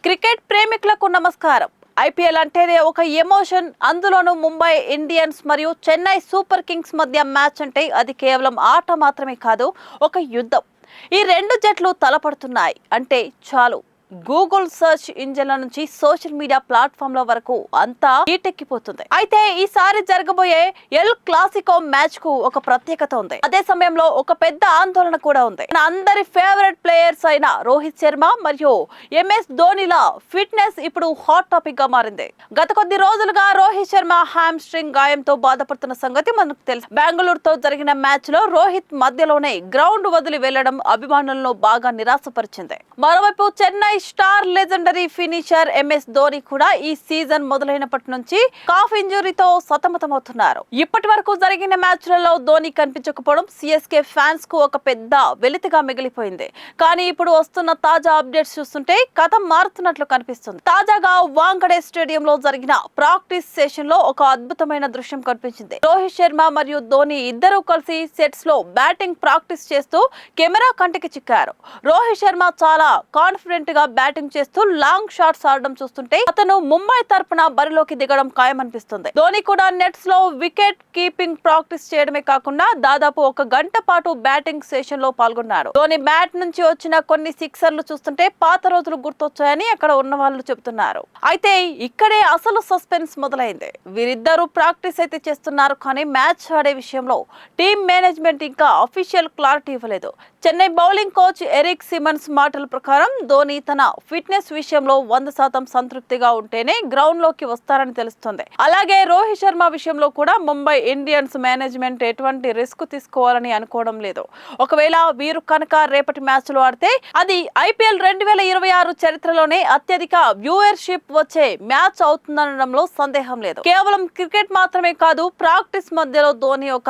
Cricket ప్రేమికులకు నమస్కారం. IPL అంటేనే ఒక ఎమోషన్. అందులోనూ ముంబై ఇండియన్స్ మరియు చెన్నై సూపర్ కింగ్స్ మధ్య మ్యాచ్ అంటే అది కేవలం ఆట మాత్రమే కాదు, ఒక యుద్ధం. ఈ రెండు జట్లు తలపడుతున్నాయి అంటే చాలు, గూగుల్ సెర్చ్ ఇంజిన్ల నుంచి సోషల్ మీడియా ప్లాట్ఫామ్ల వరకు అంతా హీటెక్కిపోతుంది. అయితే ఈసారి జరగబోయే ఎల్ క్లాసికో మ్యాచ్ కు ఒక ప్రత్యేకత ఉంది. అదే సమయంలో ఒక పెద్ద ఆందోళన కూడా ఉంది. మన అందరి ఫేవరెట్ ప్లేయర్స్ అయిన రోహిత్ శర్మ మరియు ఎంఎస్ ధోనిల ఫిట్నెస్ ఇప్పుడు హాట్ టాపిక్ గా మారింది. గత కొద్ది రోజులుగా రోహిత్ శర్మ హ్యామ్స్ట్రింగ్ గాయంతో బాధపడుతున్న సంగతి మనకు తెలుసు. బెంగళూరుతో జరిగిన మ్యాచ్ లో రోహిత్ మధ్యలోనే గ్రౌండ్ వదిలి వెళ్లడం అభిమానులను బాగా నిరాశపరిచింది. మరోవైపు Chennai star legendary finisher MS Dhoni కూడా ఈ సీజన్ మొదలైనప్పటి నుంచి కాఫ్ ఇంజురీతో సతమతమవుతున్నారు. ఇప్పటి వరకు జరిగిన మ్యాచ్లలో ధోని కనిపించకపోవడం సిఎస్కే ఫ్యాన్స్ కు ఒక పెద్ద వెలితిగా మిగిలిపోయింది. కానీ ఇప్పుడు వస్తున్న తాజా అప్డేట్స్ చూస్తుంటే కథ మారుతున్నట్లు కనిపిస్తుంది. తాజాగా వాంఖడే స్టేడియంలో జరిగిన ప్రాక్టీస్ సెషన్ లో ఒక అద్భుతమైన దృశ్యం కనిపించింది. రోహిత్ శర్మ మరియు ధోని ఇద్దరు కలిసి సెట్స్ లో బ్యాటింగ్ ప్రాక్టీస్ చేస్తూ కెమెరా కంటికి చిక్కారు. రోహిత్ శర్మ చాలా కాన్ఫిడెంట్ గా బ్యాటింగ్ చేస్తూ లాంగ్ షాట్స్ ఆడడం చూస్తుంటే అతను ముంబై తరపున బరిలోకి దిగడం ఖాయమనిపిస్తుంది. ధోని కూడా నెట్స్ లో వికెట్ కీపింగ్ ప్రాక్టీస్ చేయడమే కాకుండా దాదాపు ఒక గంట పాటు బ్యాటింగ్ సెషన్ లో పాల్గొన్నాడు. ధోని బ్యాట్ నుంచి వచ్చిన కొన్ని సిక్సర్లు చూస్తుంటే పాత రోజులు గుర్తొచ్చాయని అక్కడ ఉన్న వాళ్ళు చెబుతున్నారు. అయితే ఇక్కడే అసలు సస్పెన్స్ మొదలైంది. వీరిద్దరూ ప్రాక్టీస్ అయితే చేస్తున్నారు, కానీ మ్యాచ్ ఆడే విషయంలో టీమ్ మేనేజ్మెంట్ ఇంకా అఫీషియల్ క్లారిటీ ఇవ్వలేదు. Chennai bowling coach Eric Simmons మాటల ప్రకారం ధోని తన ఫిట్నెస్ విషయంలో 100% సంతృప్తిగా ఉంటేనే గ్రౌండ్ లోకి వస్తారని తెలుస్తుంది. అలాగే రోహిత్ శర్మ విషయంలో కూడా ముంబై ఇండియన్స్ మేనేజ్మెంట్ ఎటువంటి రిస్క్ తీసుకోవాలని అనుకోవడం లేదు. ఒకవేళ వీరు కనుక రేపటి మ్యాచ్ లో ఆడితే అది ఐపీఎల్ 2026 చరిత్రలోనే అత్యధిక వ్యూవర్షిప్ వచ్చే మ్యాచ్ అవుతుందనడంలో సందేహం లేదు. కేవలం క్రికెట్ మాత్రమే కాదు, ప్రాక్టీస్ మధ్యలో ధోని ఒక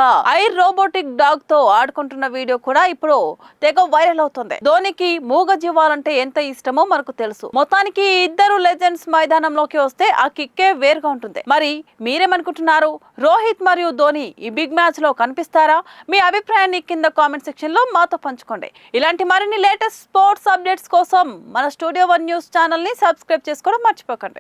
రోబోటిక్ డాగ్ తో ఆడుకుంటున్న వీడియో కూడా ఇప్పుడు తెగ వైరల్ అవుతుంది. ధోనికి మూగ జీవాలంటే ఎంత ఇష్టమో మనకు తెలుసు. మొత్తానికి ఇద్దరు లెజెండ్స్ మైదానంలోకి వస్తే ఆ కిక్కే వేరుగా ఉంటుంది. మరి మీరేమనుకుంటున్నారు? రోహిత్ మరియు ధోని ఈ బిగ్ మ్యాచ్ లో కనిపిస్తారా? మీ అభిప్రాయాన్ని కింద కామెంట్ సెక్షన్ లో మాతో పంచుకోండి. ఇలాంటి మరిన్ని లేటెస్ట్ స్పోర్ట్స్ అప్డేట్స్ కోసం మన స్టూడియో 1 న్యూస్ ఛానల్ ని సబ్స్క్రైబ్ చేసుకోవడం మర్చిపోకండి.